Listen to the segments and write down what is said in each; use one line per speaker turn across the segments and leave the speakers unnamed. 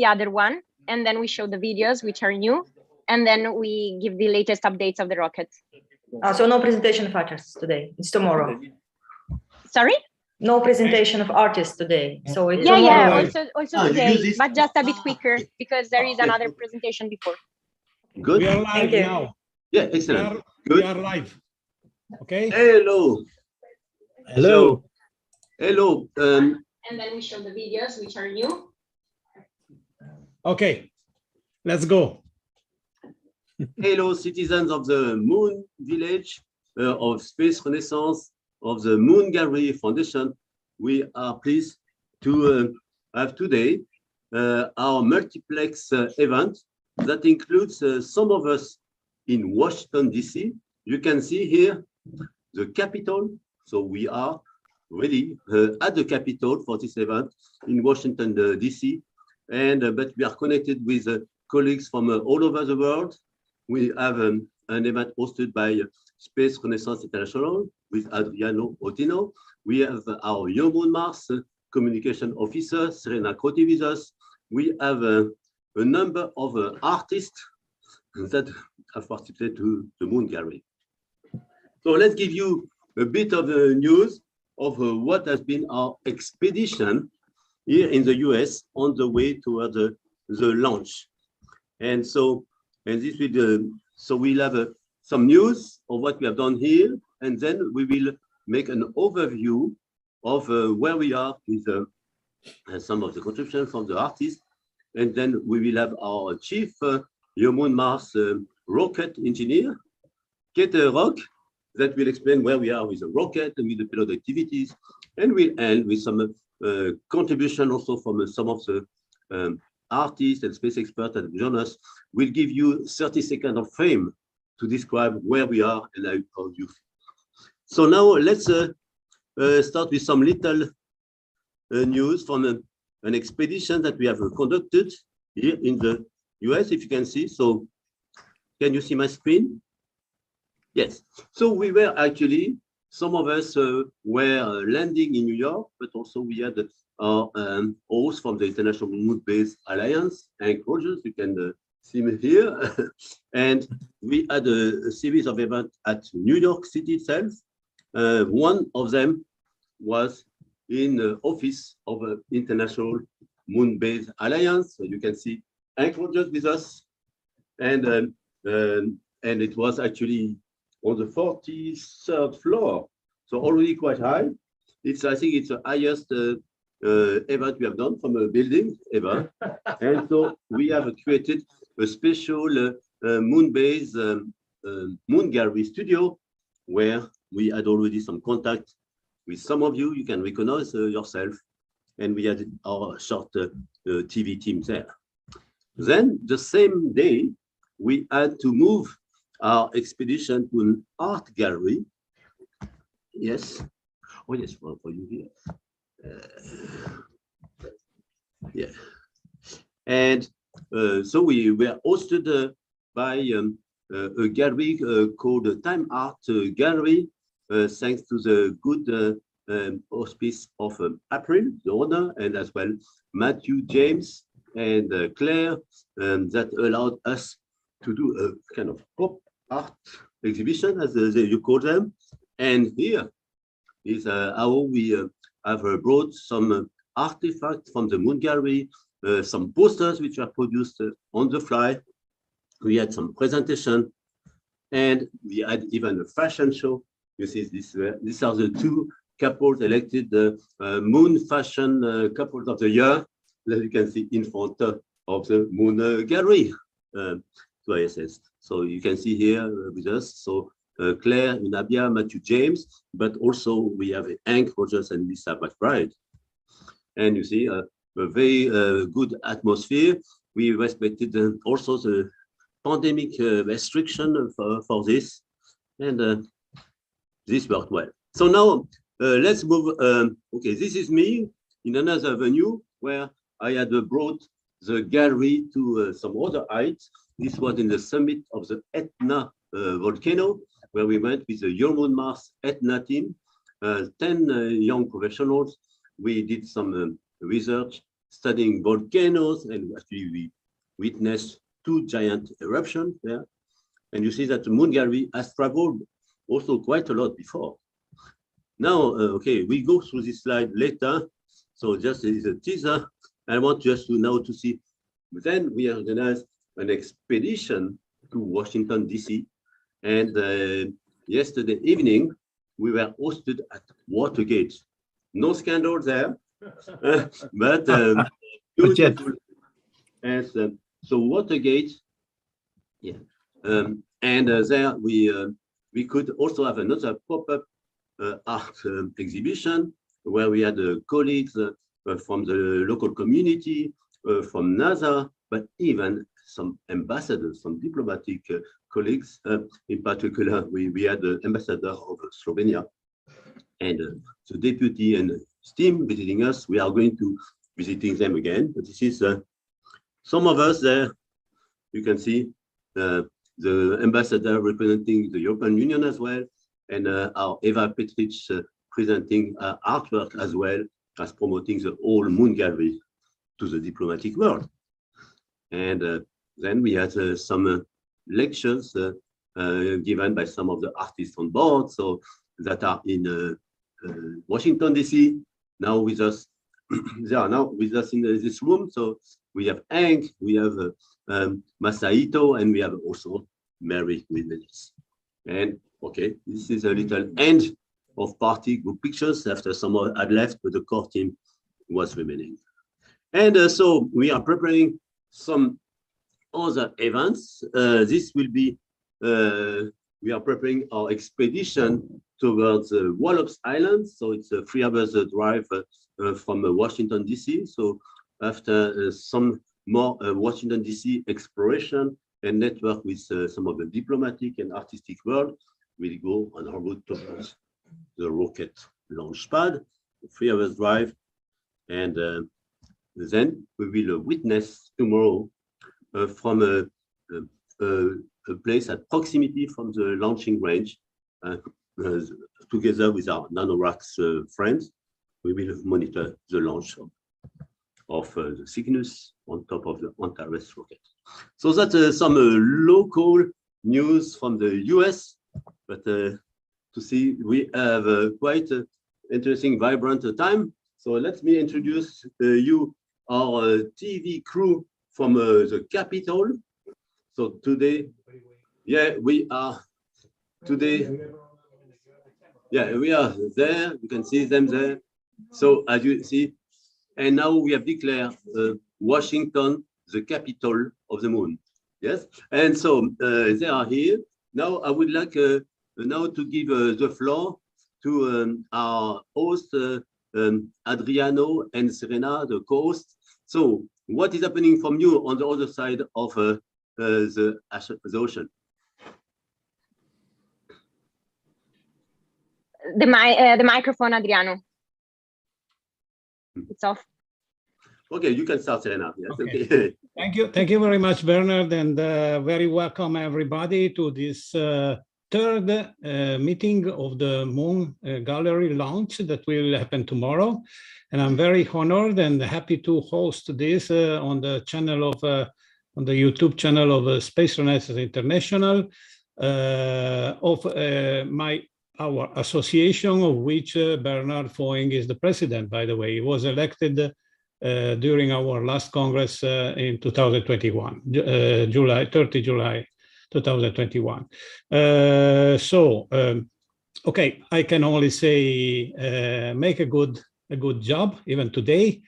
the other one, and then we show the videos, which are new, and then we give the latest updates of the rocket.
So no presentation of artists today. It's tomorrow.
Sorry?
No presentation of artists today. So it's
tomorrow. Also today, but just a bit quicker because there is another presentation before.
Good.
We are live now.
Yeah, excellent.
We are live. Okay.
Hello.
Hello.
Hello.
And then we show the videos, which are new.
Okay. Let's go.
Hello, citizens of the Moon Village, of Space Renaissance, of the MOONGALLERY Foundation. We are pleased to have today our multiplex event that includes some of us in Washington, D.C. You can see here the Capitol. So we are really at the Capitol for this event in Washington, D.C. And but we are connected with colleagues from all over the world. We have an event hosted by Space Renaissance International with Adriano Ottino. We have our EuroMoonMars communication officer, Serena Croti, with us. We have a number of artists that have participated to the MOONGALLERY. So let's give you a bit of the news of what has been our expedition here in the US on the way toward the launch. And so, this will, so we'll have some news of what we have done here, and then we will make an overview of where we are with some of the contributions from the artists, and then we will have our chief EuroMoonMars rocket engineer, Kate Rock, that will explain where we are with the rocket and with the payload activities, and we'll end with some contribution also from some of the artists and space experts that join us. Will give you 30 seconds of fame to describe where we are and how you feel. So now let's start with some little news from an expedition that we have conducted here in the US, if you can see. So can you see my screen? Yes. So we were actually, some of us were landing in New York, but also we had our host from the International Moon Base Alliance, Henk Rogers, you can see me here. And we had a series of events at New York City itself. One of them was in the office of the International Moon Base Alliance. So you can see Henk Rogers with us. And it was actually on the 43rd floor, so already quite high. It's, I think it's the highest event we have done from a building ever. And so we have created a special moon base MOONGALLERY studio where we had already some contact with some of you. You can recognize yourself. And we had our short TV team there. Then the same day, we had to move our expedition to an art gallery. Yes. Oh, yes, for you here. Yeah. And so we were hosted by a gallery called Time Art Gallery, thanks to the good auspice of April, the owner, and as well Matthew, James, and Claire, that allowed us to do a kind of pop art exhibition, as you call them. And here is how we have brought some artifacts from the MOONGALLERY, some posters which are produced on the fly. We had some presentation, and we had even a fashion show. You see, these are the two couples elected the Moon Fashion Couples of the Year, that you can see in front of the Moon Gallery to ISS. So you can see here with us. So Claire, Inabia, Matthew, James, but also we have Henk Rogers and Lisa McBride. And you see a very good atmosphere. We respected also the pandemic restriction for this, and this worked well. So now let's move. Okay, this is me in another venue where I had brought the gallery to some other heights. This was in the summit of the Etna volcano, where we went with the EuroMoonMars Etna team, 10 young professionals. We did some research studying volcanoes, and actually we witnessed 2 giant eruptions there. And you see that the MOONGALLERY has traveled also quite a lot before. Now, okay, we go through this slide later. So just as a teaser, I want just to now to see. Then we organized an expedition to Washington, D.C. And yesterday evening, we were hosted at Watergate. No scandal there, but beautiful. And so Watergate, yeah. And there we could also have another pop-up art exhibition where we had colleagues from the local community, from NASA, but even some ambassadors, some diplomatic colleagues. In particular, we had the ambassador of Slovenia and the deputy and his team visiting us. We are going to visiting them again. But this is some of us there. You can see the ambassador representing the European Union as well, and our Eva Patrick presenting artwork as well as promoting the whole MOONGALLERY to the diplomatic world. And then we had some lectures given by some of the artists on board, so that are in Washington, D.C. now with us. They are now with us in this room. So we have Henk, we have Masaito, and we have also Mary with us. And okay, this is a little end of party group pictures after someone had left, but the core team was remaining. And so we are preparing some other events. This will be, we are preparing our expedition towards Wallops Island. So it's a 3 hours drive from Washington, D.C. So after some more Washington, D.C. exploration and network with some of the diplomatic and artistic world, we'll go on our route towards the rocket launch pad, 3 hours drive. And then we will witness tomorrow from a place at proximity from the launching range, together with our Nanoracks friends, we will monitor the launch of the Cygnus on top of the Antares rocket. So that's some local news from the US, but to see, we have quite interesting, vibrant time. So let me introduce you our TV crew from the Capitol. So today, yeah, we are today. Yeah, we are there. You can see them there. So as you see, and now we have declared Washington the capital of the moon. Yes, and so they are here. Now I would like now to give the floor to our host Adriano and Serena, the co-host. So what is happening from you on the other side of the ocean?
The microphone, Adriano. It's off.
Okay, you can start, Serena. Yes,
Okay.
okay.
Thank you very much, Bernard, and very welcome everybody to this third meeting of the MOONGALLERY launch that will happen tomorrow. And I'm very honored and happy to host this on the channel of on the YouTube channel of Space Renaissance International of our association, of which Bernard Foing is the president, by the way. He was elected during our last Congress in 2021, July 30 July 2021. Okay, I can only say make a good job, even today.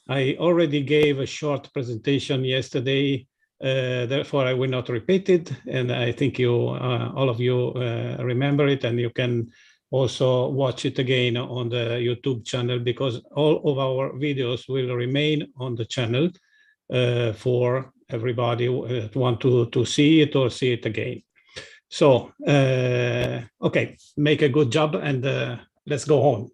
I already gave a short presentation yesterday, therefore I will not repeat it, and I think you, all of you remember it, and you can also watch it again on the YouTube channel, because all of our videos will remain on the channel for everybody who want to see it or see it again. So, okay, make a good job and let's go on.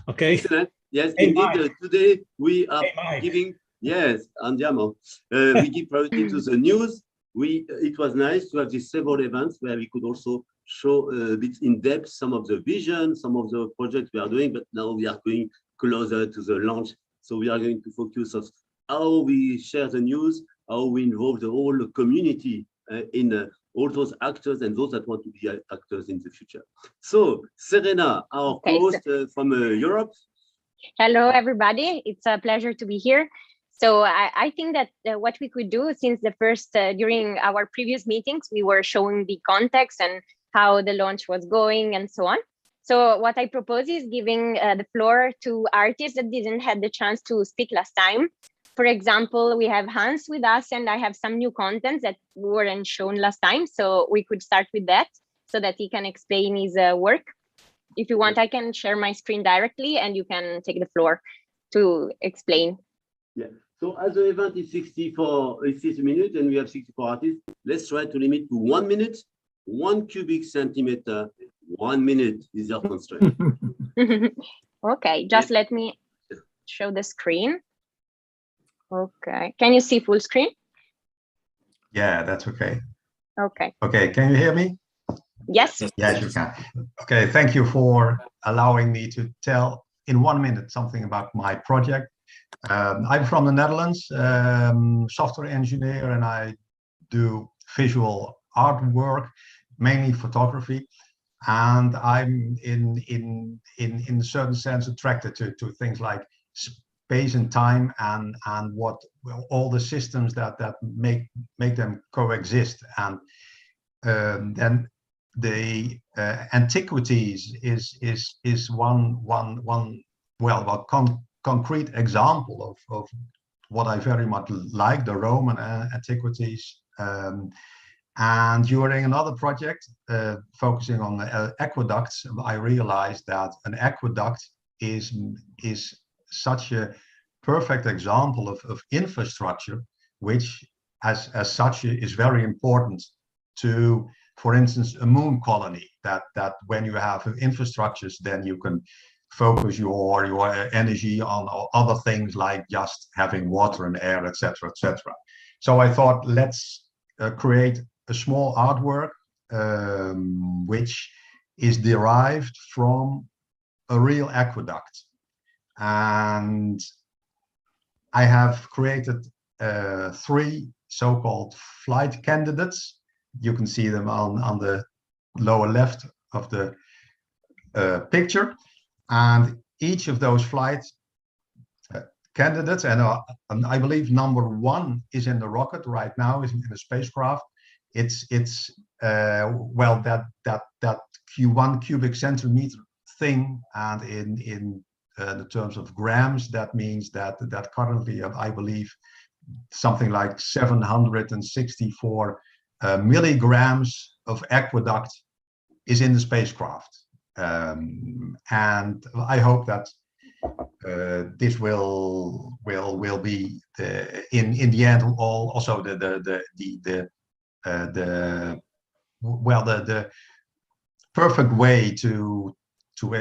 Okay.
Excellent. Yes,
Hey,
indeed. Today we are
Hey,
giving, yes, Andiamo. We give priority to the news. It was nice to have these several events where we could also show a bit in depth some of the vision, some of the projects we are doing, but now we are going closer to the launch. So we are going to focus how we share the news, how we involve the whole community in all those actors and those that want to be actors in the future. So, Serena, our host from Europe.
Hello, everybody. It's a pleasure to be here. So I think that what we could do, since the first, during our previous meetings, we were showing the context and how the launch was going and so on. So what I propose is giving the floor to artists that didn't have the chance to speak last time. For example, we have Hans with us, and I have some new content that weren't shown last time. So we could start with that so that he can explain his work. If you want, I can share my screen directly and you can take the floor to explain.
Yeah, so as the event is 60 minutes and we have 64 artists, let's try to limit to 1 minute, 1 cubic centimeter, 1 minute is your constraint.
Okay, just let me show the screen. Okay, can you see full screen?
Yeah, that's okay.
Okay.
Okay, can you hear me?
Yes.
Yes, you can. Okay, thank you for allowing me to tell in 1 minute something about my project. I'm from the Netherlands, software engineer, and I do visual artwork, mainly photography. And I'm in a certain sense attracted to things like space and time and what all the systems that make them coexist. And then the antiquities is one concrete example of what I very much like, the Roman antiquities. And during another project focusing on aqueducts, I realized that an aqueduct is such a perfect example of infrastructure, which as such is very important to, for instance, a moon colony, that when you have infrastructures, then you can focus your energy on other things like just having water and air, etc., etc. So I thought, let's create a small artwork which is derived from a real aqueduct. And I have created 3 so-called flight candidates. You can see them on the lower left of the picture. And each of those flight candidates, and I believe number 1 is in the rocket right now, is in the spacecraft. It's well, that Q1 cubic centimeter thing, and in the terms of grams, that means that currently I believe something like 764 milligrams of aqueduct is in the spacecraft. And I hope that this will be in the end also the perfect way to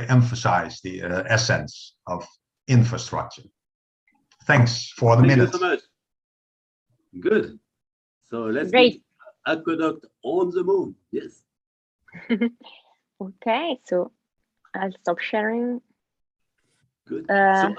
emphasize the essence of infrastructure. Thanks for the minute.
Thank you so much. Good. So let's
Great.
get aqueduct on the moon. Yes.
Okay, so I'll stop sharing.
Good. So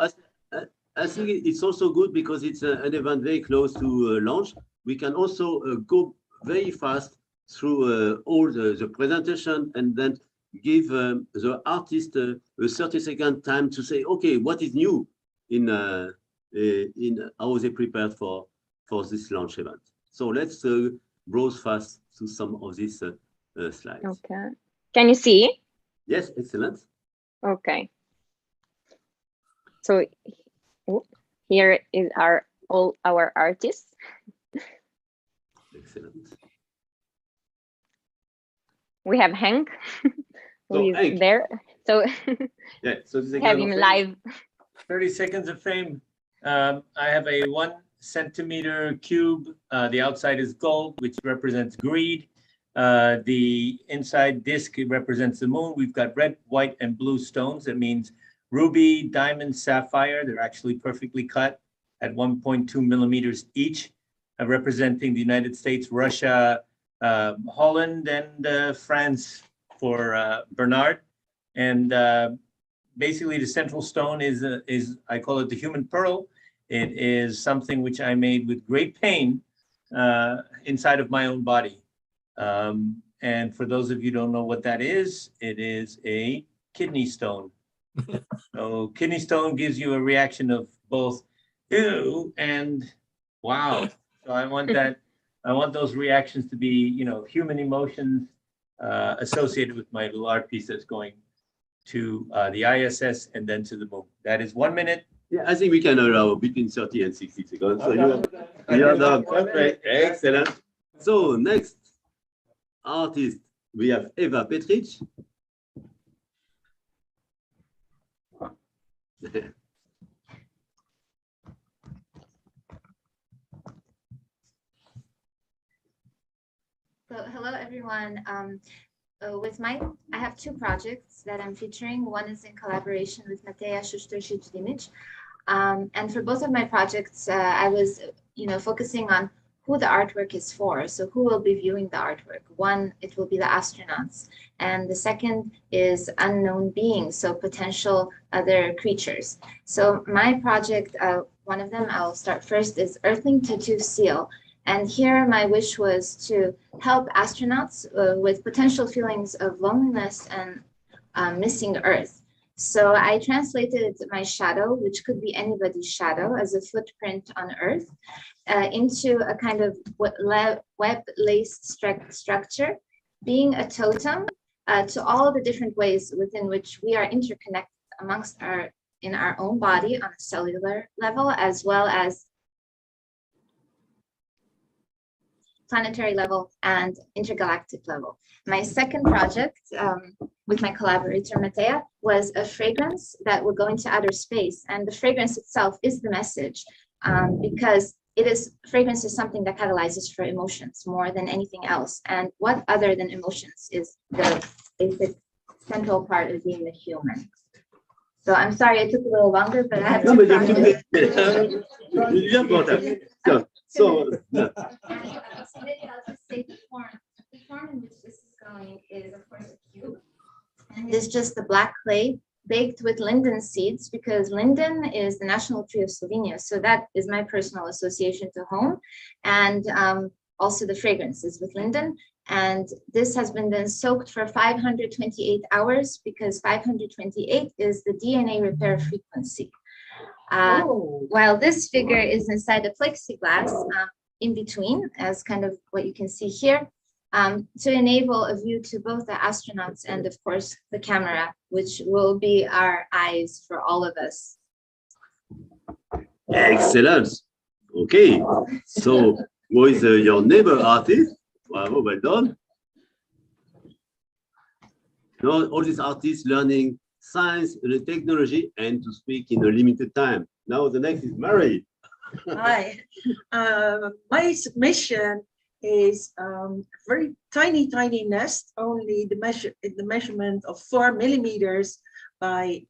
I think it's also good because it's an event very close to launch. We can also go very fast through all the presentation and then give the artist a 30-second time to say, okay, what is new in how they prepared for this launch event. So let's browse fast to some of these slides.
Okay. Can you see?
Yes, excellent.
Okay. So here is all our artists.
Excellent.
We have Henk, who is
Henk.
there. So
yeah, so this
have him live.
30 seconds of fame. I have a 1 centimeter cube. The outside is gold, which represents greed. The inside disc represents the moon. We've got red, white, and blue stones. That means ruby, diamond, sapphire. They're actually perfectly cut at 1.2 millimeters each, representing the United States, Russia, Holland, and France for Bernard. And basically, the central stone is I call it the human pearl. It is something which I made with great pain inside of my own body. And for those of you who don't know what that is, it is a kidney stone. So kidney stone gives you a reaction of both ew and wow. So I want that. I want those reactions to be, you know, human emotions associated with my little art piece that's going to the ISS and then to the moon. That is 1 minute.
Yeah, I think we can allow between 30 and 60 seconds. So you're done. Perfect. Excellent. So next artist, we have Eva Patrick.
So hello everyone. I have two projects that I'm featuring. One is in collaboration with Mateja Shuster-Dimic. And for both of my projects, I was, focusing on who the artwork is for. So who will be viewing the artwork? One, it will be the astronauts. And the second is unknown beings, so potential other creatures. So my project, one of them, I'll start first, is Earthling Tattoo Seal. And here my wish was to help astronauts with potential feelings of loneliness and missing Earth. So I translated my shadow, which could be anybody's shadow, as a footprint on Earth, into a kind of web-laced structure, being a totem to all the different ways within which we are interconnected amongst in our own body on a cellular level, as well as planetary level and intergalactic level. My second project with my collaborator Mateja was a fragrance that would go into outer space, and the fragrance itself is the message because fragrance is something that catalyzes for emotions more than anything else. And what other than emotions is the basic central part of being a human. So I'm sorry it took a little longer, but I have to.
So
I'll just say the form in which this is going is, of course, a cube. And it is just the black clay baked with linden seeds, because linden is the national tree of Slovenia. So that is my personal association to home. And also the fragrance is with linden. And this has been then soaked for 528 hours, because 528 is the DNA repair frequency. While this figure is inside a plexiglass in between, as kind of what you can see here, to enable a view to both the astronauts and, of course, the camera, which will be our eyes for all of us.
excellent. Okay. So who is your neighbor artist? Bravo, well done. Now, all these artists learning science and technology and to speak in a limited time. Now the next is Mary.
Hi. My submission is a very tiny nest, only the measurement of 4 millimeters by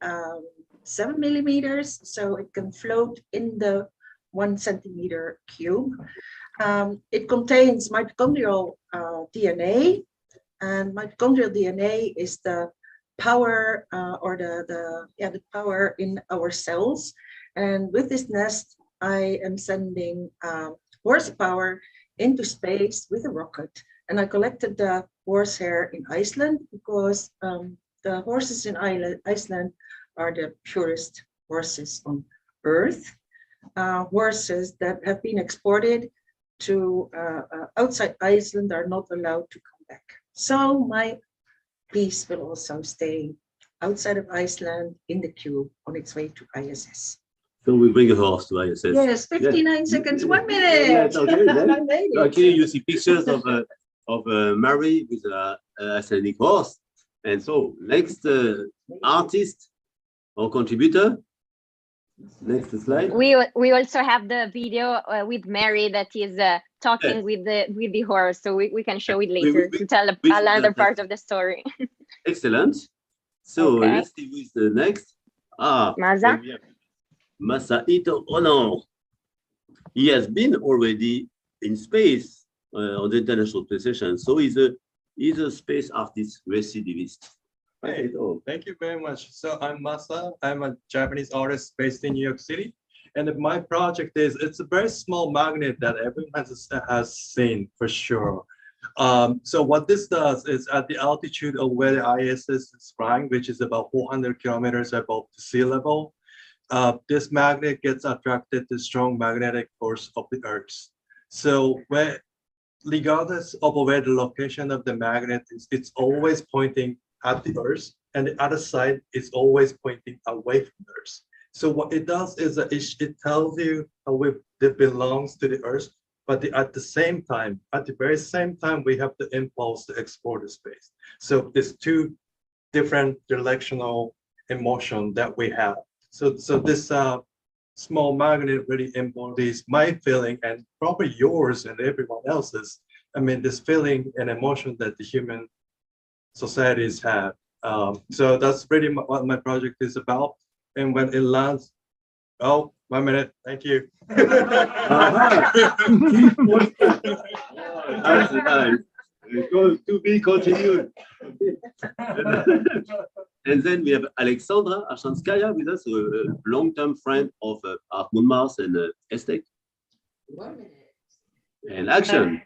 7 millimeters, so it can float in the 1 centimeter cube. It contains mitochondrial DNA, and mitochondrial DNA is the power or the power in our cells. And with this nest, I am sending horsepower into space with a rocket. And I collected the horsehair in Iceland because the horses in Iceland are the purest horses on Earth. Horses that have been exported to outside Iceland are not allowed to come back. So my piece will also stay outside of Iceland in the cube on its way to ISS.
So we bring a horse to ISS.
Yes, 59 seconds, 1 minute.
Yes, okay, okay, you see pictures of Mary with a scenic horse. And so next artist or contributor. Next slide.
We also have the video with Mary that is talking with the horse, so we can show it later to tell another part of the story.
Excellent. So
okay.
Let's see who is the next.
Masa.
Masahito Ono. He has been already in space on the International Space Station, so he's a space artist recidivist.
Hey, thank you very much. So I'm Masa. I'm a Japanese artist based in New York City. And my project it's a very small magnet that everyone has seen for sure. So what this does is at the altitude of where the ISS is flying, which is about 400 kilometers above the sea level, this magnet gets attracted to strong magnetic force of the Earth. So regardless of where the location of the magnet is, it's always pointing at the Earth, and the other side is always pointing away from the Earth. So what it does is that it tells you how it belongs to the Earth, but at the very same time, we have the impulse to explore the space. So there's two different directional emotion that we have. So this small magnet really embodies my feeling and probably yours and everyone else's. I mean, this feeling and emotion that the human societies have. So that's really what my project is about. And when it lands, oh, 1 minute, thank you.
That's nice. To be continued. And then we have Alexandra Arshanskaya with us, a long-term friend of MOONMars and ESTEC.
1 minute.
And action.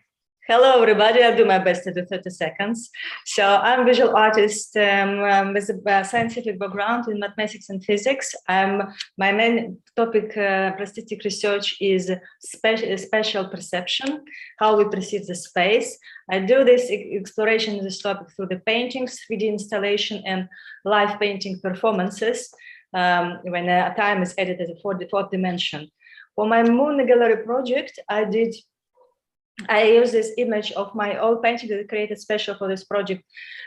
Hello, everybody. I'll do my best to do 30 seconds. So I'm a visual artist with a scientific background in mathematics and physics. My main topic, plastic research, is spatial perception, how we perceive the space. I do this exploration of this topic through the paintings, 3D installation, and live painting performances when time is edited for the fourth dimension. For my MOONGALLERY project, I use this image of my old painting that I created special for this project.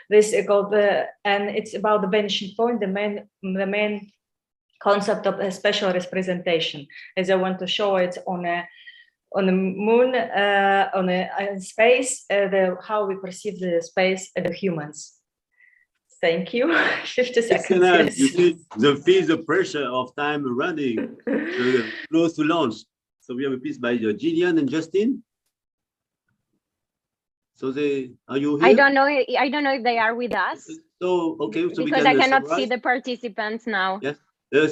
This is called, and it's about the vanishing point, the main concept of a special representation. As I want to show it on the moon, on a space, how we perceive the space and the humans. Thank you. 50 seconds. Yes.
You see, the pressure of time running close to launch. So we have a piece by Gillian and Justin. So are you here?
I don't know if they are with us.
So okay, so
because I cannot see the participants now.
Yes.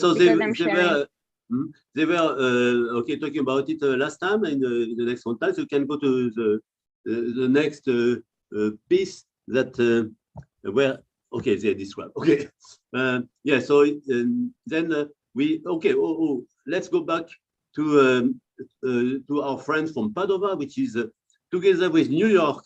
So they were okay talking about it last time, and the next one time. So you can go to the next piece that where okay they describe. Okay. Yeah. So then let's go back to our friends from Padova, which is together with New York,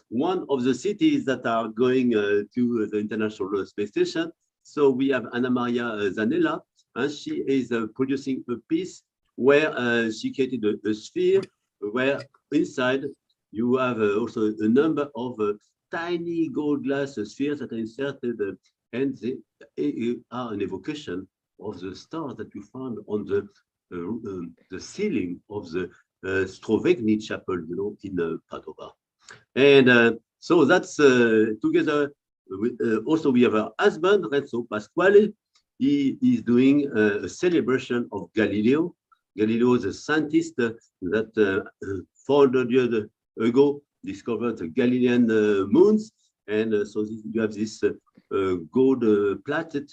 one of the cities that are going to the International Space Station. So we have Anna Maria Zanella, and she is producing a piece where she created a sphere where inside you have also a number of tiny gold glass spheres that are inserted, and they are an evocation of the stars that you found on the ceiling of the Strovegni Chapel, in Padova. And so that's together. Also, we have our husband, Renzo Pasquale. He is doing a celebration of Galileo. Galileo is a scientist that 400 years ago discovered the Galilean moons. And so you have this gold plated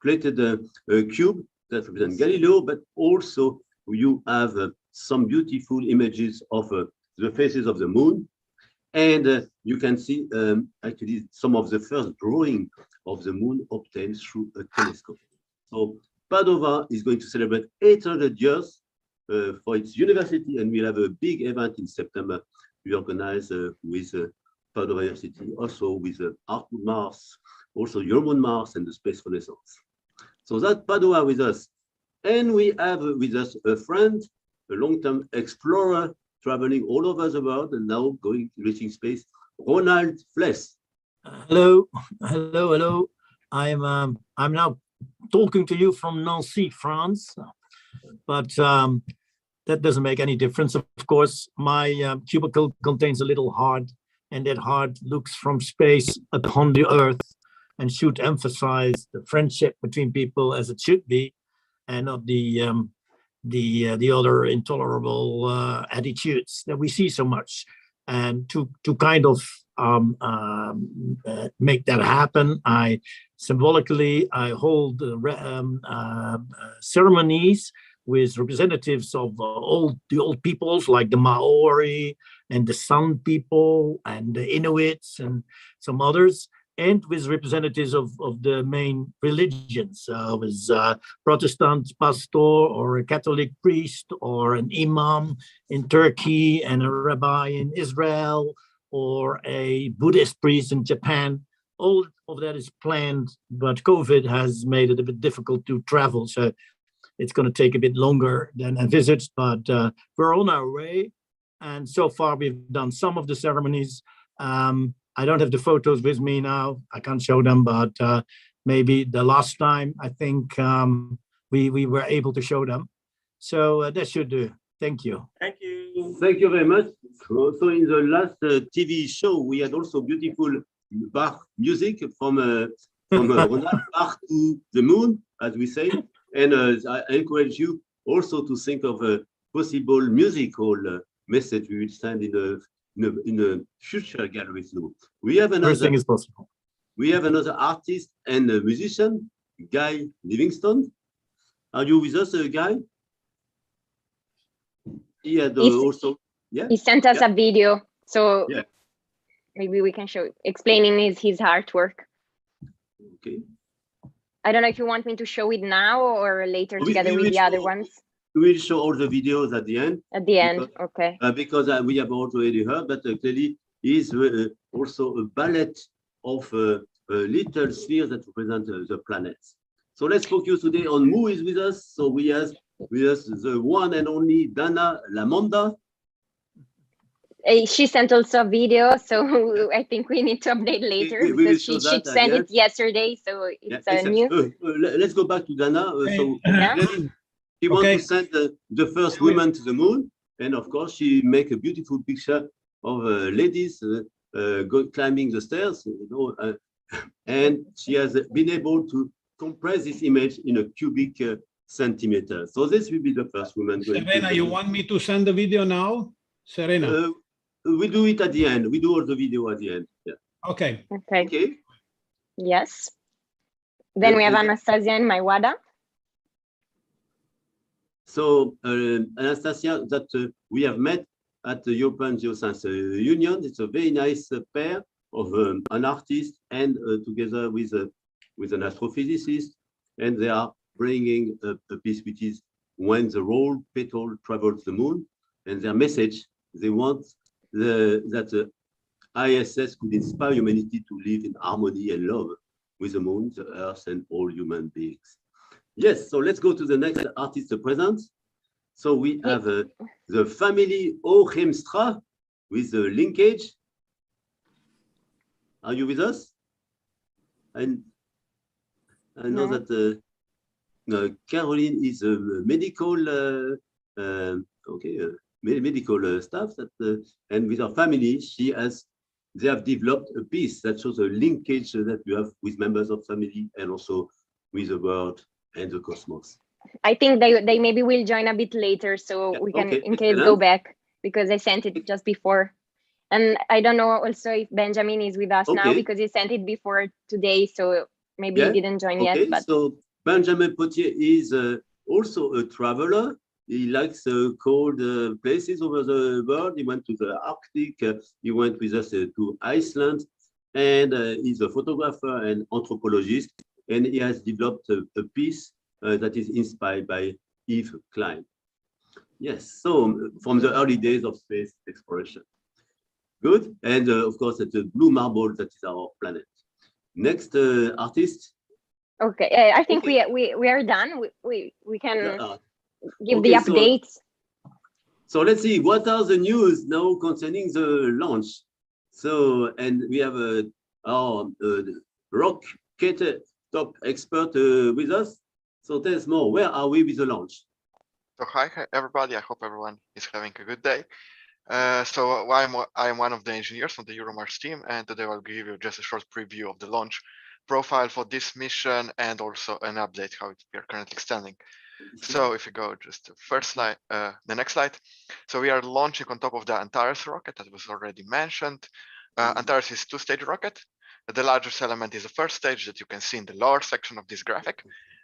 cube that represents Galileo, but also you have some beautiful images of the faces of the moon. And you can see actually some of the first drawing of the moon obtained through a telescope. So Padova is going to celebrate 800 years for its university, and we'll have a big event in September we organize with Padova University, also with MOONMars, also EuroMoonMars and the Space Renaissance. So that's Padova with us. And we have with us a friend, a long-term explorer, traveling all over the world and now reaching space, Ronald Fless.
Hello. I'm now talking to you from Nancy, France, but that doesn't make any difference. Of course, my cubicle contains a little heart, and that heart looks from space upon the Earth and should emphasize the friendship between people as it should be, and not the other intolerable attitudes that we see so much. And to kind of make that happen, I symbolically hold ceremonies with representatives of the old peoples like the Maori and the San people and the Inuits and some others, and with representatives of the main religions, with Protestant pastor or a Catholic priest or an imam in Turkey and a rabbi in Israel or a Buddhist priest in Japan. All of that is planned, but COVID has made it a bit difficult to travel. So it's going to take a bit longer than a visit, but we're on our way. And so far we've done some of the ceremonies. I don't have the photos with me now. I can't show them, but maybe the last time I think we were able to show them. So that should do. Thank you.
Thank you.
Thank you very much. So in the last TV show, we had also beautiful Bach music from Ronald Bach to the moon, as we say. And I encourage you also to think of a possible musical message we will send in a future gallery too. We have another.
Everything is possible.
We have another artist and a musician, Guy Livingston. Are you with us, Guy? He had also. Yeah.
He sent us a video, so
yeah.
Maybe we can show explaining his artwork.
Okay.
I don't know if you want me to show it now or later together with the other ones.
We will show all the videos at the end.
At the end, okay.
Because we have already heard, but clearly is also a ballet of little spheres that represent the planets. So let's focus today on who is with us. So we have with us the one and only Dana Lamonda.
She sent also a video, so I think we need to update later because she sent it yesterday, so it's new.
Let's go back to Dana. So she wants to send the first woman to the moon, and of course she make a beautiful picture of ladies climbing the stairs, and she has been able to compress this image in a cubic centimeter. So this will be the first woman.
Serena, you want me to send the video now, Serena?
We do it at the end. We do all the video at the end. Yeah.
Okay.
Okay. Yes. Then we have Anastasia and Maiwada.
So Anastasia, that we have met at the European Geoscience Union. It's a very nice pair of an artist and together with an astrophysicist, and they are bringing a piece which is when the roll petal travels the moon, and their message, they want that the ISS could inspire humanity to live in harmony and love with the moon, the earth, and all human beings. Yes, so let's go to the next artist present. So we have the family O'Hemstra with the linkage. Are you with us? And I know that Caroline is a medical medical staff that and with her family they have developed a piece that shows a linkage that you have with members of family and also with the world and the cosmos.
I think they maybe will join a bit later, so we can in case go back because I sent it just before. And I don't know also if Benjamin is with us now because he sent it before today, so maybe he didn't join yet. But
so Benjamin Potier is also a traveler. He likes cold places over the world. He went to the Arctic. He went with us to Iceland, and he's a photographer and anthropologist. And he has developed a piece that is inspired by Eve Klein. Yes, so from the early days of space exploration. Good, and of course, it's a blue marble that is our planet. Next artist.
Okay, I think we are done. We can give the updates.
So let's see, what are the news now concerning the launch? So, and we have our rocket top expert with us. So tell us more, where are we with the launch?
So hi everybody, I hope everyone is having a good day. So I'm one of the engineers from the EuroMoonMars team, and today I'll give you just a short preview of the launch profile for this mission and also an update how we are currently standing. So if you go just to first slide, the next slide. So we are launching on top of the Antares rocket that was already mentioned. Antares is a two-stage rocket. The largest element is the first stage that you can see in the lower section of this graphic.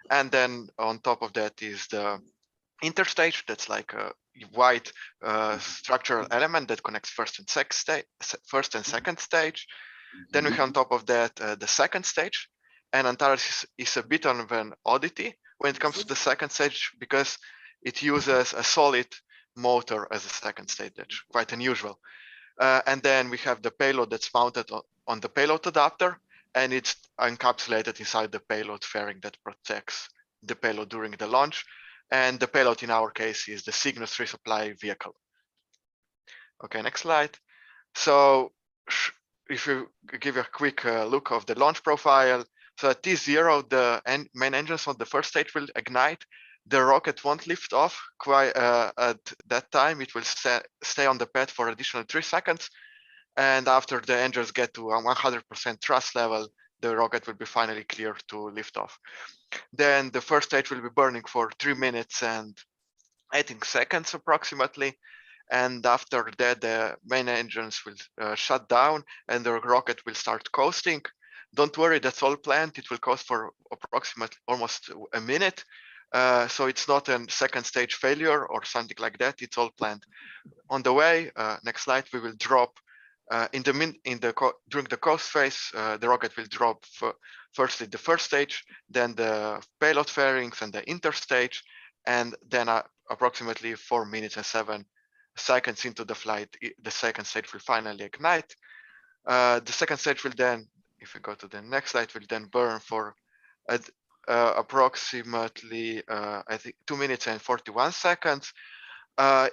And then on top of that is the interstage, that's like a white structural element that connects first and second stage. Then we have on top of that the second stage, and Antares is a bit of an oddity when it comes to the second stage because it uses a solid motor as a second stage. That's quite unusual. And then we have the payload that's mounted on the payload adapter, and it's encapsulated inside the payload fairing that protects the payload during the launch. And the payload in our case is the Cygnus resupply vehicle. Okay, next slide. So if you give a quick look of the launch profile, so at T0, the main engines on the first stage will ignite. The rocket won't lift off quite at that time. It will stay on the pad for additional 3 seconds. And after the engines get to a 100% thrust level, the rocket will be finally clear to lift off. Then the first stage will be burning for 3 minutes and 18 seconds approximately. And after that, the main engines will shut down and the rocket will start coasting. Don't worry, that's all planned. It will coast for approximately almost a minute. So it's not a second stage failure or something like that. It's all planned. On the way, next slide, we will drop during the coast phase. The rocket will drop firstly the first stage, then the payload fairings and the interstage, and then approximately 4 minutes and 7 seconds into the flight, the second stage will finally ignite. The second stage will then, if we go to the next slide, will then burn for approximately, I think, 2 minutes and 41 seconds.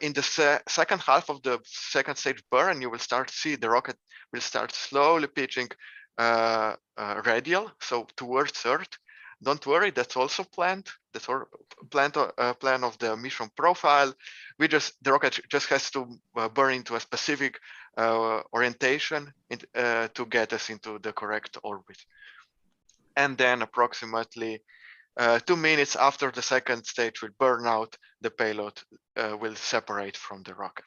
In the second half of the second stage burn, you will start to see the rocket will start slowly pitching radial, so towards Earth. Don't worry, that's also planned. That's all plan of the mission profile. The rocket just has to burn into a specific orientation to get us into the correct orbit. And then approximately 2 minutes after the second stage will burn out, the payload will separate from the rocket.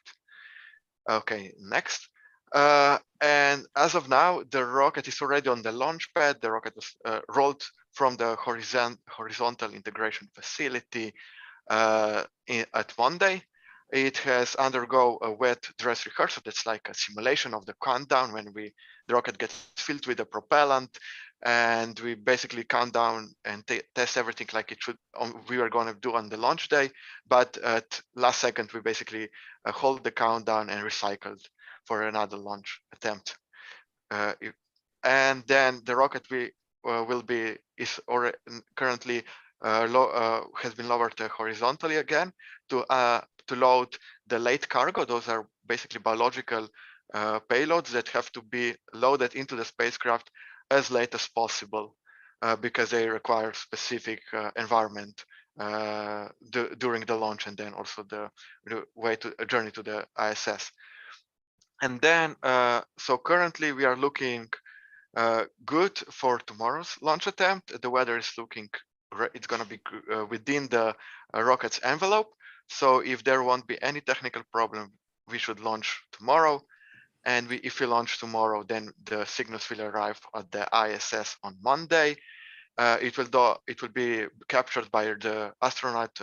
Okay, next. And as of now, the rocket is already on the launch pad. The rocket was rolled from the horizontal integration facility at Monday. It has undergone a wet dress rehearsal. That's like a simulation of the countdown when the rocket gets filled with the propellant, and we basically count down and test everything like it should. We were going to do on the launch day, but at last second we basically hold the countdown and recycled for another launch attempt. And then the rocket currently has been lowered horizontally again to load the late cargo. Those are basically biological payloads that have to be loaded into the spacecraft as late as possible because they require specific environment during the launch and then also the way to a journey to the ISS. And then, so currently we are looking good for tomorrow's launch attempt. The weather is looking, it's going to be within the rocket's envelope. So if there won't be any technical problem, we should launch tomorrow. And if we launch tomorrow, then the Cygnus will arrive at the ISS on Monday. It will be captured by the astronaut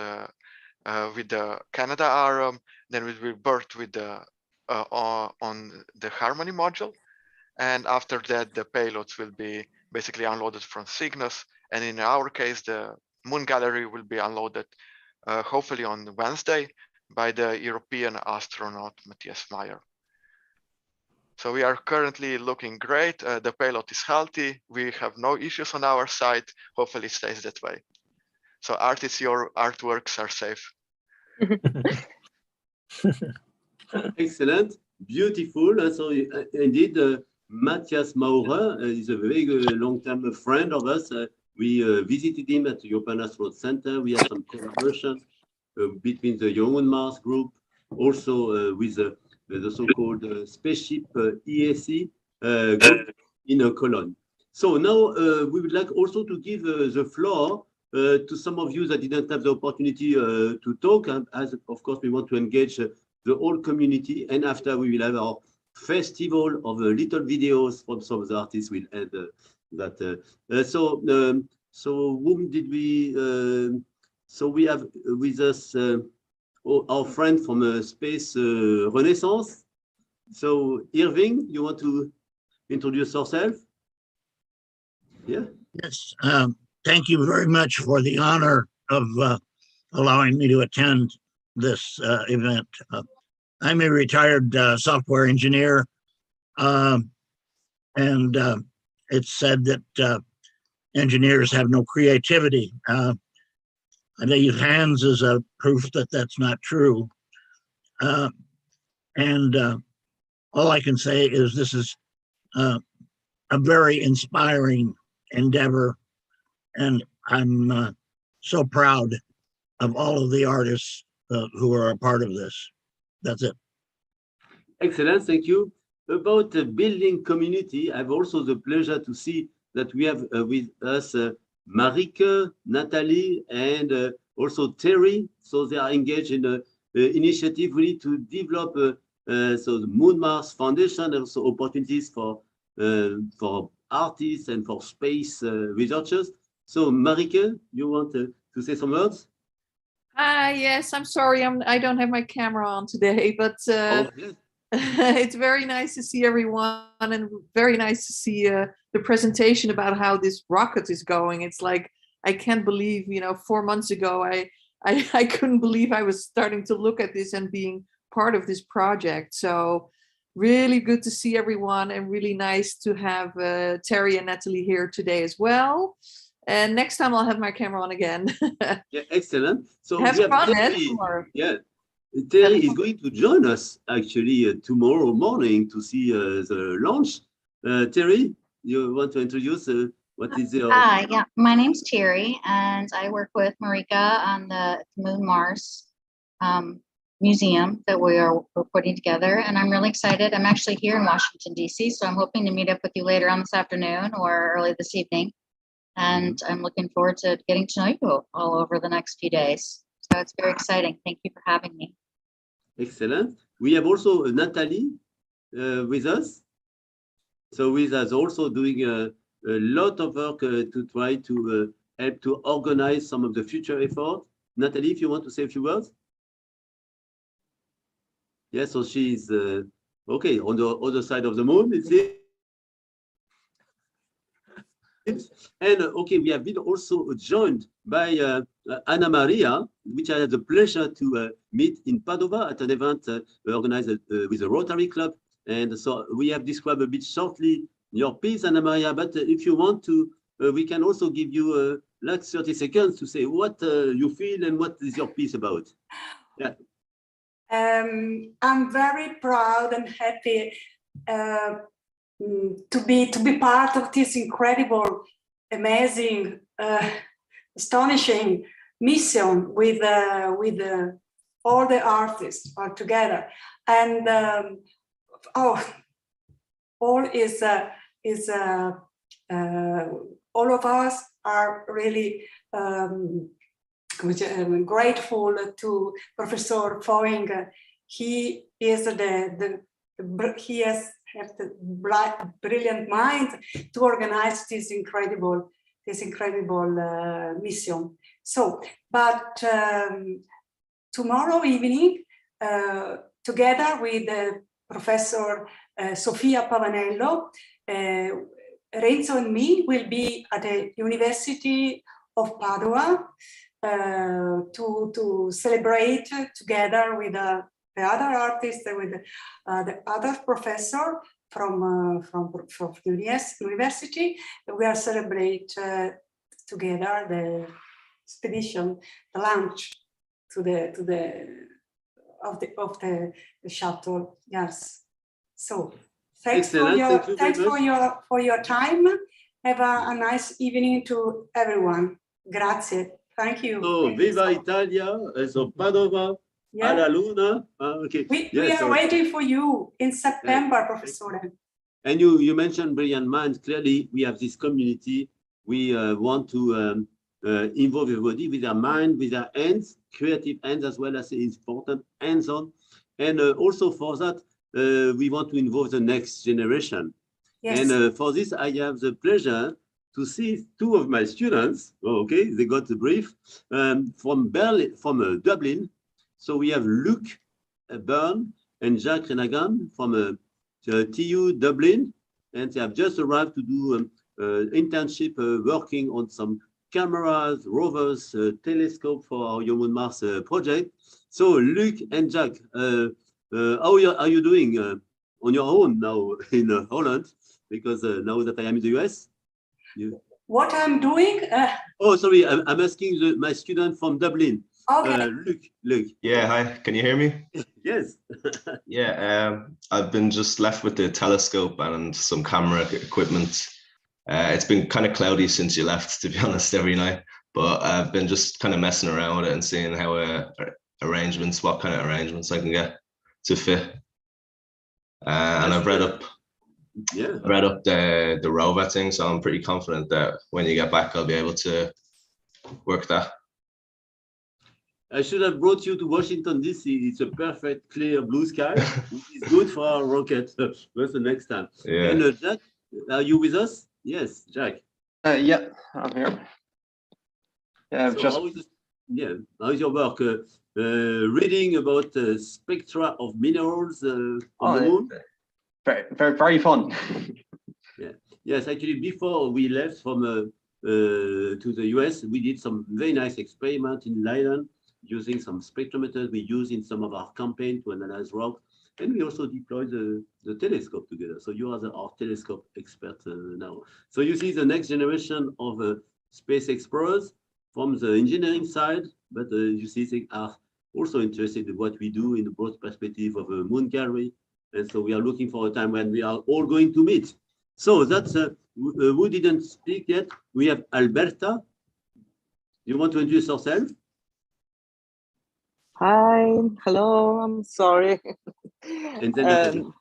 with the Canada arm. Then it will berth with the on the Harmony module. And after that, the payloads will be basically unloaded from Cygnus. And in our case, the MOONGALLERY will be unloaded hopefully on Wednesday by the European astronaut Matthias Meyer. So we are currently looking great. The payload is healthy. We have no issues on our side. Hopefully it stays that way. So artists, your artworks are safe.
Excellent, beautiful. And so indeed, Matthias Maurer is a very long-time friend of us. We visited him at the European Astronaut Center. We had some collaboration between the EuroMoonMars group, also with the so-called spaceship ESE group in Cologne. So now we would like also to give the floor to some of you that didn't have the opportunity to talk, as of course we want to engage the whole community. And after we will have our festival of little videos from some of the artists. We'll add that. So whom did we So we have with us our friend from Space Renaissance. So Irving, you want to introduce yourself? Yeah.
Yes. Thank you very much for the honor of allowing me to attend this event. I'm a retired software engineer, and it's said that engineers have no creativity. I use hands as a proof that that's not true. And all I can say is this is a very inspiring endeavor, and I'm so proud of all of the artists who are a part of this. That's it.
Excellent, thank you. About the building community, I have also the pleasure to see that we have with us Marike, Natalie, and also Terry. So they are engaged in an initiative really to develop so the MOONMars Foundation, and also opportunities for artists and for space researchers. So Marike, you want to say some words?
Yes, I'm sorry, I don't have my camera on today, but
Oh, yes.
it's very nice to see everyone, and very nice to see the presentation about how this rocket is going. It's like, I can't believe, 4 months ago, I couldn't believe I was starting to look at this and being part of this project. So really good to see everyone, and really nice to have Terry and Natalie here today as well. And next time I'll have my camera on again.
Yeah, excellent. So
have
we have
fun,
Terry,
tomorrow.
yeah, Terry is going to join us actually tomorrow morning to see the launch. Terry, you want to introduce what is your...
Yeah, my name's Terry, and I work with Marika on the MOONMars museum that we're putting together, and I'm really excited. I'm actually here in Washington, D.C., so I'm hoping to meet up with you later on this afternoon or early this evening. And I'm looking forward to getting to know you all over the next few days. So it's very exciting. Thank you for having me.
Excellent. We have also Natalie with us. So with us also doing a lot of work to try to help to organize some of the future effort. Natalie, if you want to say a few words. Yeah, so she's okay on the other side of the moon, is it? And okay, we have been also joined by Anna Maria, which I had the pleasure to meet in Padova at an event organized with the Rotary Club. And so we have described a bit shortly your piece, Anna Maria, but if you want to, we can also give you like 30 seconds to say what you feel and what is your piece about. Yeah.
I'm very proud and happy to be part of this incredible, amazing, astonishing mission with all the artists all together, and all of us are really grateful to Professor Foing. He is he has the brilliant mind to organize this incredible mission. So, but tomorrow evening, together with Professor Sofia Pavanello, Renzo and me will be at the University of Padua to celebrate together with the other artists and with the other professor from university. We are celebrate together the expedition, the launch of the shuttle. Yes. So thanks for your time. Have a nice evening to everyone. Grazie. Thank you.
So, Viva Italia, so Padova,
yeah.
Alla Luna. Okay.
We are waiting for you in September, Professor.
And you mentioned brilliant minds. Clearly, we have this community. We want to involve everybody with their mind, with their hands, creative hands, as well as important hands-on. And also for that, we want to involve the next generation.
Yes.
And for this, I have the pleasure to see two of my students. Okay, they got the brief from Berlin, from Dublin. So we have Luc Byrne and Jacques Renagan from TU Dublin, and they have just arrived to do internship working on some cameras, rovers, telescope for our EuroMoonMars project. So Luc and Jacques, how are you doing on your own now in Holland? Because now that I am in the US.
What I'm doing?
Oh, sorry, I'm asking my student from Dublin.
Okay.
Luc.
Yeah, hi, can you hear me?
Yes.
Yeah, I've been just left with the telescope and some camera equipment. It's been kind of cloudy since you left, to be honest, every night. But I've been just kind of messing around with it and seeing how what kind of arrangements I can get to fit. And I've read up the rover thing, so I'm pretty confident that when you get back, I'll be able to work that.
I should have brought you to Washington, D.C. It's a perfect, clear blue sky. It's good for our rocket. That's the next time.
Yeah.
And Jack, are you with us? Yes, Jack.
Yeah, I'm here. Yeah,
so how is your work? Reading about spectra of minerals on the moon?
Very fun.
Yeah. Yes, actually, before we left from to the US, we did some very nice experiment in Leiden using some spectrometers we use in some of our campaign to analyze rock. And we also deployed the telescope together. So you are our telescope expert now. So you see the next generation of space explorers from the engineering side, but you see they are also interested in what we do in the broad perspective of a moon gallery. And so we are looking for a time when we are all going to meet. So that's who didn't speak yet. We have Alberta. You want to introduce yourself?
Hi, hello, I'm sorry.
And then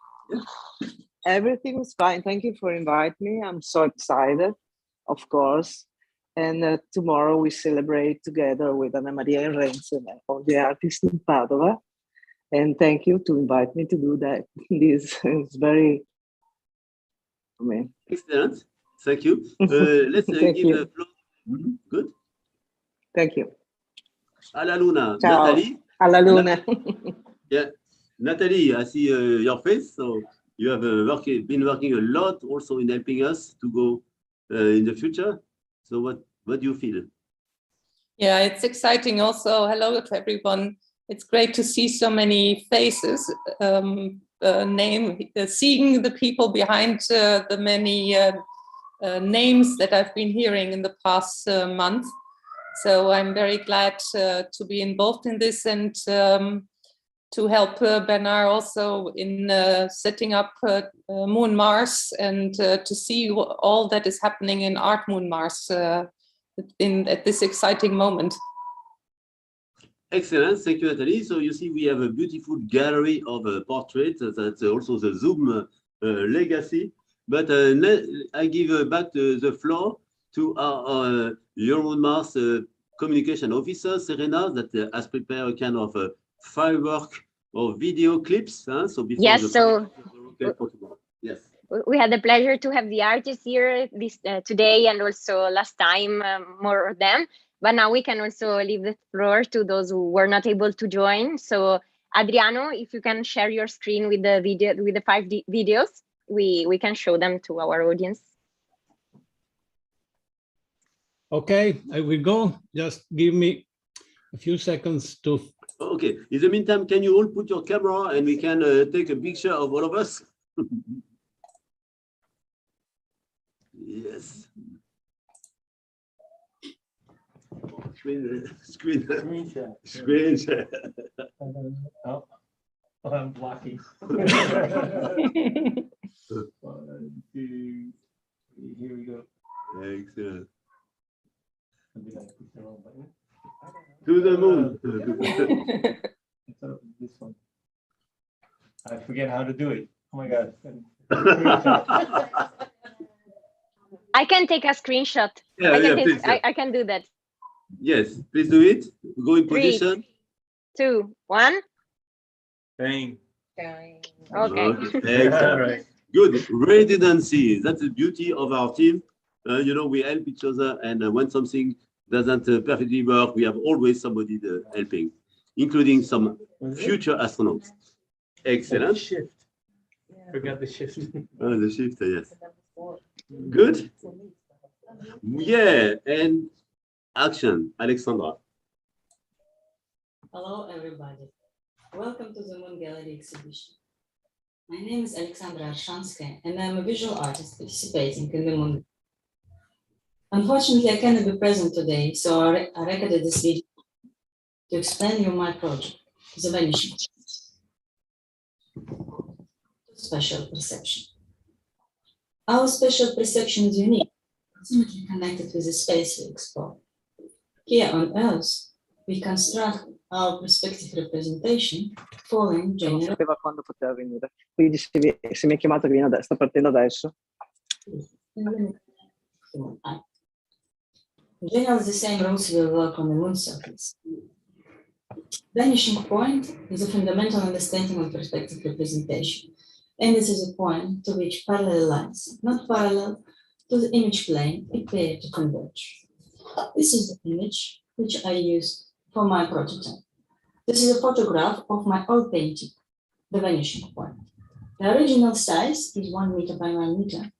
everything is fine. Thank you for inviting me. I'm so excited, of course. And tomorrow we celebrate together with Anna Maria and Renzo, all the artists in Padova. And thank you to invite me to do that. This is very,
excellent. Thank you. Let's give the floor. Good.
Thank you.
Alla Luna.
Ciao.
Natalie.
Alla Luna.
Yeah. Natalie, I see your face. So you have been working a lot also in helping us to go in the future. So what do you feel?
Yeah, it's exciting also. Hello to everyone. It's great to see so many faces, seeing the people behind the many names that I've been hearing in the past month. So I'm very glad to be involved in this and to help Bernard also in setting up MOONMars and to see all that is happening in MOONMars at this exciting moment.
Excellent, thank you, Natalie. So you see, we have a beautiful gallery of portraits. That's also the Zoom legacy. But I give back the floor to our EuroMoonMars communication officer, Serena, that has prepared a kind of firework or video clips. So before
yes, so
yes,
we had the pleasure to have the artists here today and also last time, more of them. But now we can also leave the floor to those who were not able to join. So Adriano, if you can share your screen with the video, with the 5 videos, we can show them to our audience.
Okay, I will go. Just give me a few seconds to.
Okay, in the meantime, can you all put your camera and we can take a picture of all of us? Yes. Screen share.
Oh, I'm blocking. 1, 2, 3, here we go.
Excellent. To the moon.
This one. I forget how to do it. Oh my God.
I can take a screenshot.
Yeah,
I can do that.
Yes, please do it. Go in
3,
position.
2, 1.
Bang.
Okay.
Excellent. Right. Good. Redundancy. That's the beauty of our team. You know, we help each other, and when something doesn't perfectly work, we have always somebody helping, including some future astronauts. Excellent.
Shift. Forgot the shift.
Oh, the shift, yes. Good. Yeah, and action, Alexandra.
Hello, everybody. Welcome to the Moon Gallery exhibition. My name is Alexandra Arshanskaya, and I'm a visual artist participating in the Moon. Unfortunately, I cannot be present today, so I recorded this video to explain you my project, the vanishing spatial perception. Our spatial perception is unique, intimately connected with the space we explore. Here on Earth, we construct our perspective representation following general.
Non sapeva quando poteva venire, quindi se mi ha chiamato che viene sta partendo adesso.
In general, the same rules will work on the Moon surface. Vanishing point is a fundamental understanding of perspective representation, and this is a point to which parallel lines, not parallel to the image plane, appear to converge. This is the image which I use for my prototype. This is a photograph of my old painting, the vanishing point. The original size is 1 meter by 1 meter.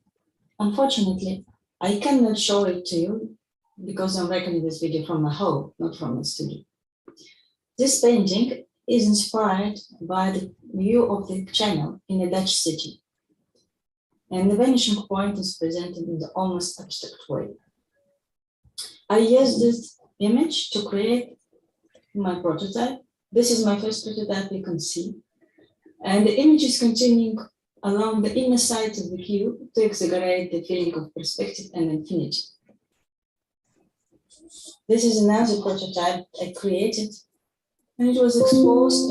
Unfortunately, I cannot show it to you because I'm recording this video from my home, not from my studio. This painting is inspired by the view of the channel in a Dutch city. And the vanishing point is presented in the almost abstract way. I used this image to create my prototype. This is my first prototype you can see. And the image is continuing along the inner side of the cube to exaggerate the feeling of perspective and infinity. This is another prototype I created, and it was exposed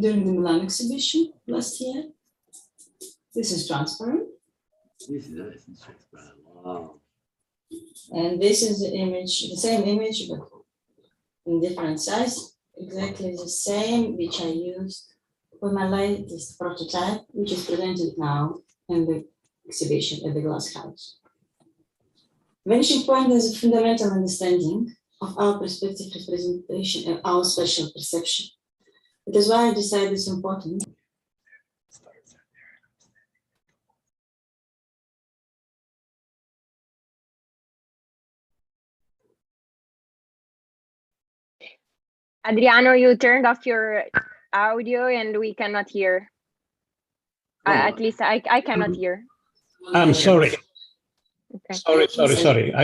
during the Milan exhibition last year. This is transparent.
This is nice and transparent. Wow.
And this is the image, the same image, but in different size, exactly the same, which I used for my latest prototype, which is presented now in the exhibition at the Glass House. Vanishing point is a fundamental understanding of our perspective representation and our spatial perception. That is why I decided it's important.
Adriano, you turned off your audio and we cannot hear. At least I cannot hear.
I'm sorry.
Okay.
Sorry.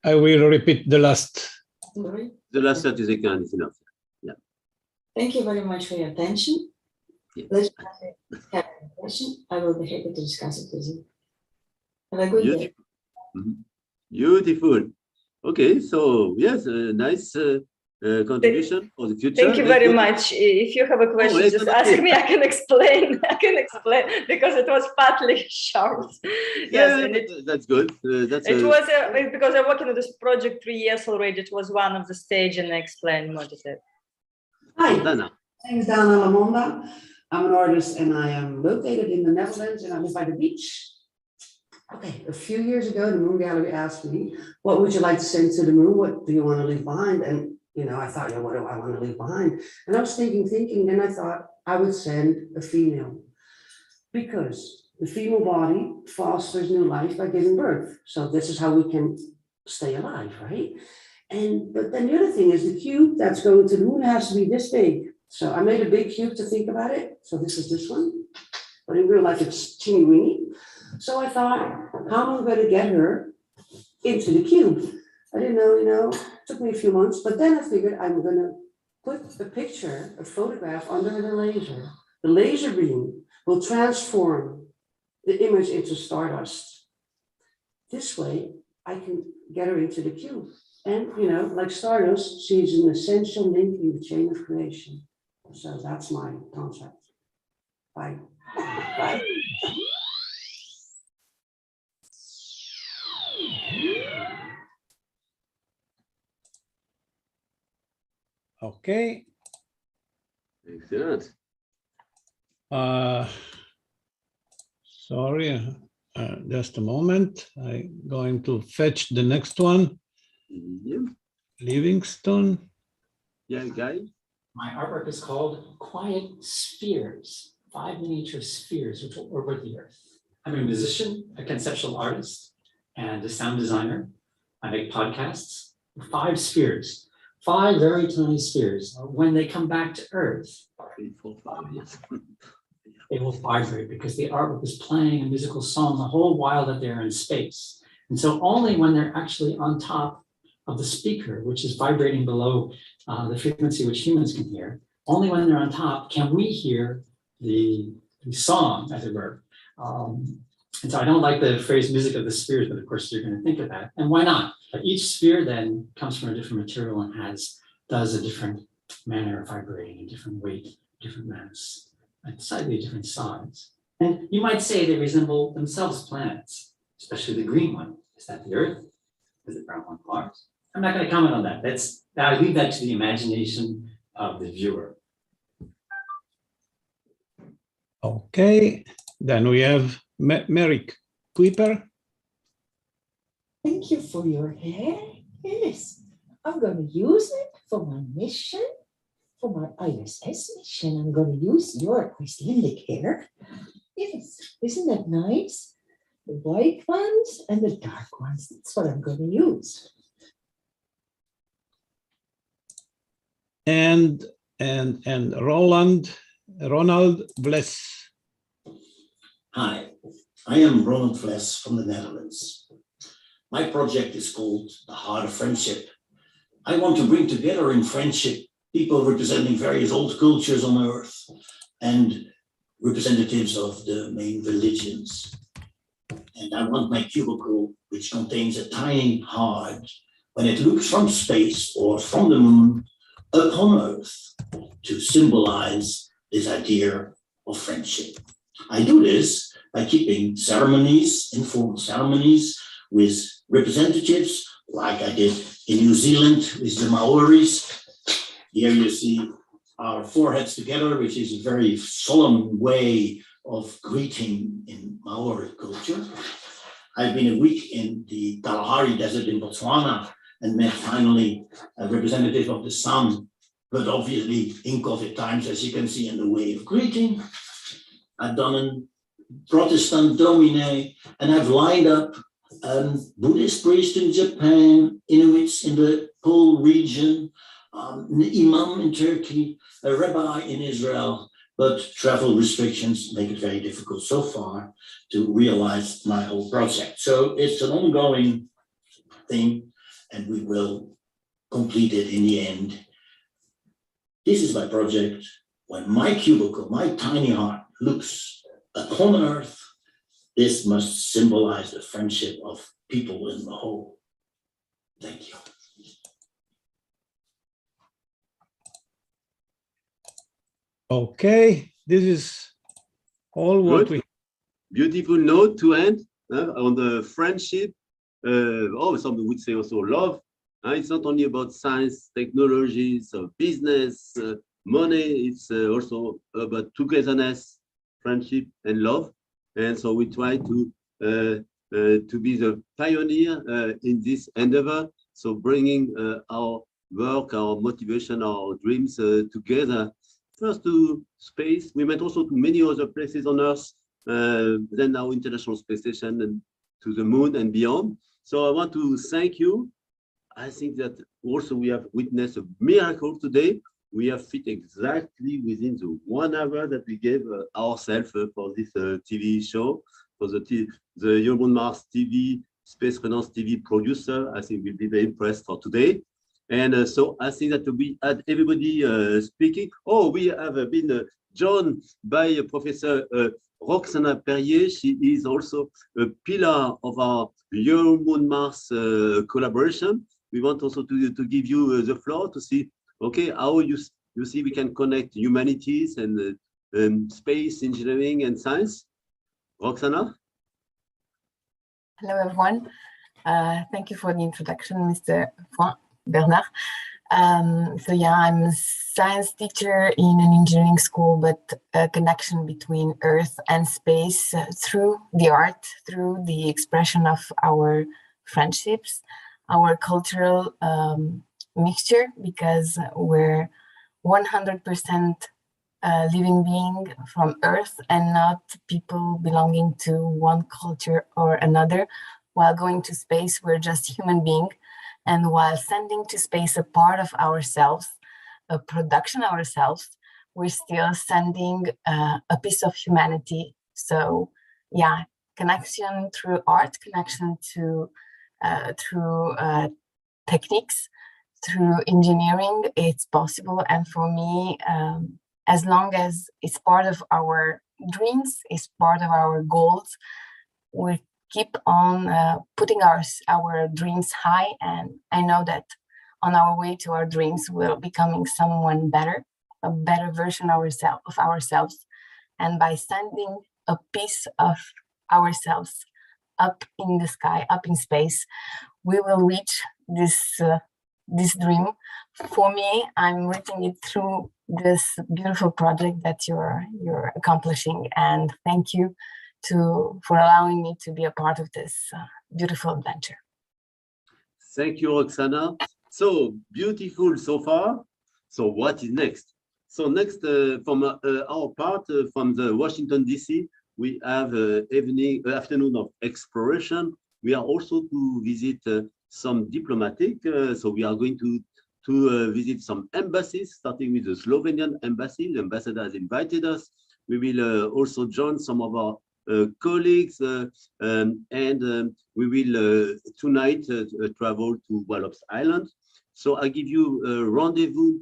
I will repeat the last.
The last 30 seconds is enough. Yeah.
Thank you very much for your attention.
Yeah.
Let's have a question. I will be happy to discuss it with you. Have a good day.
Beautiful. Okay, so yes, nice contribution for the future.
Thank you very much. If you have a question, just ask me. I can explain. Because it was partly short.
Yeah, that's good.
It was because I'm working on this project 3 years already. It was one of the stage, and I explained what is it.
Hi, my name is Dana Lamonda. I'm an artist, and I am located in the Netherlands, and I live by the beach. Okay, a few years ago, the Moon Gallery asked me, "What would you like to send to the moon? What do you want to leave behind?" And I thought, what do I want to leave behind? And I was thinking, and I thought I would send a female, because the female body fosters new life by giving birth. So this is how we can stay alive, right? But then the other thing is the cube that's going to the moon has to be this big. So I made a big cube to think about it. So this is this one, but in real life it's teeny weeny. So I thought, how am I going to get her into the cube? I didn't know, it took me a few months, but then I figured I'm going to put a photograph under the laser. The laser beam will transform the image into stardust. This way, I can get her into the cube. And, like stardust, she's an essential link in the chain of creation. So that's my concept. Bye. Bye.
Okay.
Excellent.
Sorry, Just a moment. I'm going to fetch the next one.
Yeah.
Livingston.
Yeah, guy.
My artwork is called Quiet Spheres, 5 miniature spheres which will orbit the Earth. I'm a musician, a conceptual artist, and a sound designer. I make podcasts. 5 spheres, 5 very tiny spheres. When they come back to Earth,
3, 4, 5 years.
they will vibrate because the artwork is playing a musical song the whole while that they're in space. And so only when they're actually on top of the speaker, which is vibrating below the frequency which humans can hear, only when they're on top can we hear the song, as it were. And so I don't like the phrase music of the spheres, but of course you're going to think of that. And why not? But each sphere then comes from a different material and does a different manner of vibrating, a different weight, different mass, and slightly different size. And you might say they resemble themselves planets, especially the green one. Is that the Earth? Is it brown one Mars? I'm not going to comment on that. I leave that to the imagination of the viewer.
Okay, then we have Merrick Kuiper.
Thank you for your hair. Yes, I'm going to use it for my mission, for my ISS mission. I'm going to use your Icelandic hair. Yes, isn't that nice? The white ones and the dark ones. That's what I'm going to use.
And Ronald Vles.
Hi, I am Ronald Vles from the Netherlands. My project is called The Heart of Friendship. I want to bring together in friendship people representing various old cultures on Earth and representatives of the main religions. And I want my cubicle, which contains a tiny heart, when it looks from space or from the moon upon Earth, to symbolize this idea of friendship. I do this by keeping ceremonies, informal ceremonies, with representatives, like I did in New Zealand with the Maoris. Here you see our foreheads together, which is a very solemn way of greeting in Maori culture. I've been a week in the Kalahari Desert in Botswana and met finally a representative of the sun, but obviously in COVID times, as you can see in the way of greeting. I've done a Protestant domine, and I've lined up Buddhist priest in Japan, Inuits in the Pole region, an imam in Turkey, a rabbi in Israel, but travel restrictions make it very difficult so far to realize my whole project. So it's an ongoing thing, and we will complete it in the end. This is my project. When my cubicle, my tiny heart, looks upon Earth, this must symbolize the friendship of people in the whole. Thank you.
Okay, this is all what we.
Beautiful note to end on the friendship. Some would say also love. It's not only about science, technology, so business, money. It's also about togetherness, friendship, and love. And so we try to be the pioneer in this endeavor. So bringing our work, our motivation, our dreams together. First to space. We went also to many other places on Earth. Then our International Space Station and to the moon and beyond. So I want to thank you. I think that also we have witnessed a miracle today. We have fit exactly within the 1 hour that we gave ourselves for this TV show, for the EuroMoonMars TV, Space Renance TV producer. I think we'll be very impressed for today. And so I think that we had everybody speaking. Oh, we have been joined by Professor Roxana Perrier. She is also a pillar of our EuroMoonMars collaboration. We want also to give you the floor to see, okay, how you see we can connect humanities and space engineering and science. Roxana?
Hello, everyone. Thank you for the introduction, Mr. Bernard.
So yeah, I'm a science teacher in an engineering school, but a connection between Earth and space through the art, through the expression of our friendships, our cultural mixture, because we're 100% living being from Earth and not people belonging to one culture or another. While going to space, we're just human being. And while sending to space a part of ourselves, a production of ourselves, we're still sending a piece of humanity. So yeah, connection through art, connection to through techniques, through engineering, it's possible. And for me, as long as it's part of our dreams, it's part of our goals, we keep on putting our dreams high. And I know that on our way to our dreams, we're becoming someone better, a better version of ourselves. And by sending a piece of ourselves up in the sky, up in space, we will reach this dream. For me, I'm reaching it through this beautiful project that you're accomplishing, and thank you for allowing me to be a part of this beautiful adventure.
Thank you, Roxana. So beautiful so far. So what is next? So next, from our part, from the Washington DC, we have afternoon of exploration. We are also to visit some diplomatic. So we are going to visit some embassies, starting with the Slovenian embassy. The ambassador has invited us. We will also join some of our colleagues, and we will tonight travel to Wallops Island. So I give you a rendezvous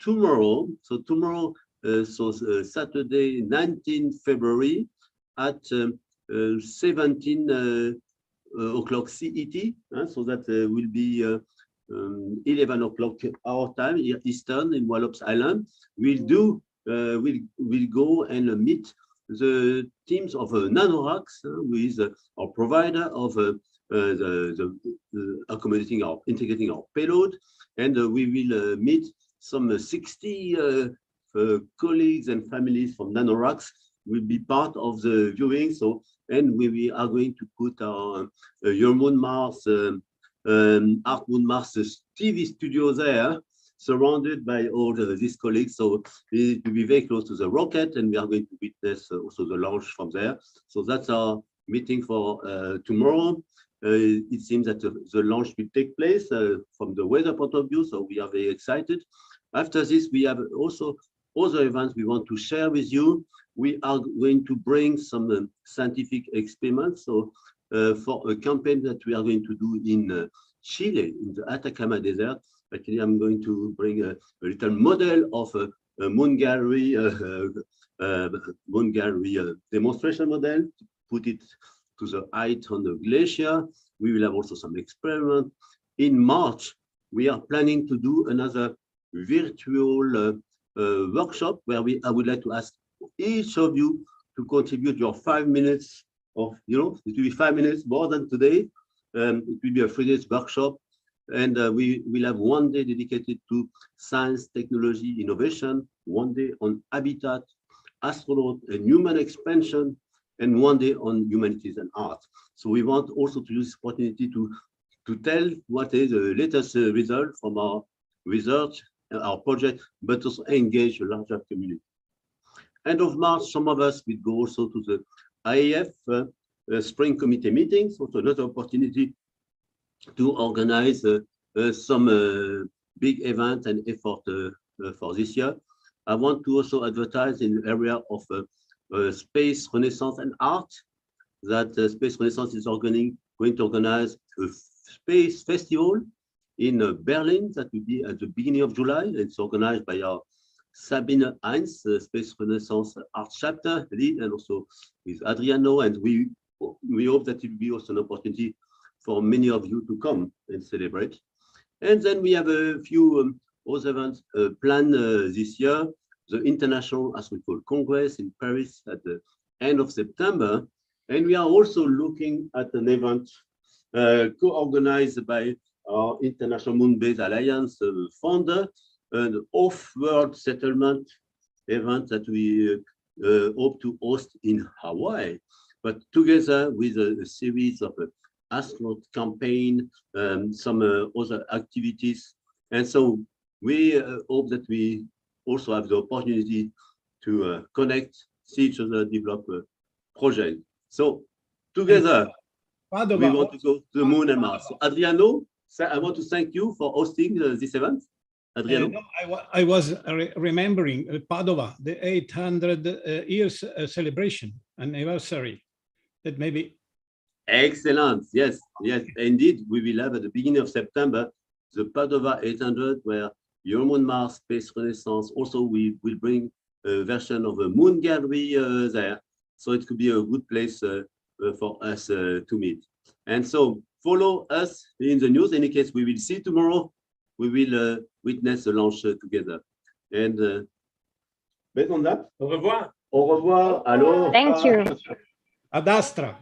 tomorrow. So tomorrow, Saturday, 19 February at 17 o'clock CET. So that will be 11 o'clock our time, Eastern, in Wallops Island. We'll go and meet the teams of Nanoracks, who is our provider of integrating our payload, and we will meet some 60 colleagues and families from Nanoracks will be part of the viewing. So, and we are going to put our EuroMoonMars, ArcMoonMars TV studio there, surrounded by all these colleagues. So it will be very close to the rocket, and we are going to witness also the launch from there. So that's our meeting for tomorrow. It seems that the launch will take place from the weather point of view, so we are very excited. After this, we have also other events we want to share with you. We are going to bring some scientific experiments. So for a campaign that we are going to do in Chile, in the Atacama Desert, actually I'm going to bring a little model of a MOONGALLERY demonstration model, put it to the height on the glacier. We will have also some experiment. In March, we are planning to do another virtual workshop where I would like to ask each of you to contribute your 5 minutes of, it will be 5 minutes more than today. It will be a 3-day workshop, and we will have 1 day dedicated to science, technology, innovation, 1 day on habitat, astronaut and human expansion, and 1 day on humanities and art. So we want also to use this opportunity to tell what is the latest result from our research, our project, but also engage a larger community. End of March, some of us will go also to the IAF Spring Committee meetings, also another opportunity to organize some big events and effort for this year. I want to also advertise in the area of space, renaissance, and art, that Space Renaissance is going to organize a space festival in Berlin. That will be at the beginning of July. It's organized by our Sabine Heinz, Space Renaissance Art Chapter lead, and also with Adriano. And we hope that it will be also an opportunity for many of you to come and celebrate. And then we have a few other events planned this year. The International Astronomical Congress in Paris at the end of September. And we are also looking at an event co-organized by our International Moon-Based Alliance founder, an off-world settlement event that we hope to host in Hawaii, but together with a series of astronaut campaign, some other activities. And so we hope that we also have the opportunity to connect, see each other, develop a project. So together, we want to go to the moon and Mars. So Adriano, I want to thank you for hosting this event. Adriano?
No, I was remembering Padova, the 800 years celebration anniversary. That maybe.
Excellent. Yes, yes, indeed. We will have at the beginning of September the Padova 800, where EuroMoonMars Space Renaissance. Also, we will bring a version of a moon gallery there. So it could be a good place for us to meet. And so follow us in the news. In any case, we will see tomorrow. We will witness the launch together. And based on that,
au revoir.
Au revoir. Alors,
thank you.
Ad Astra.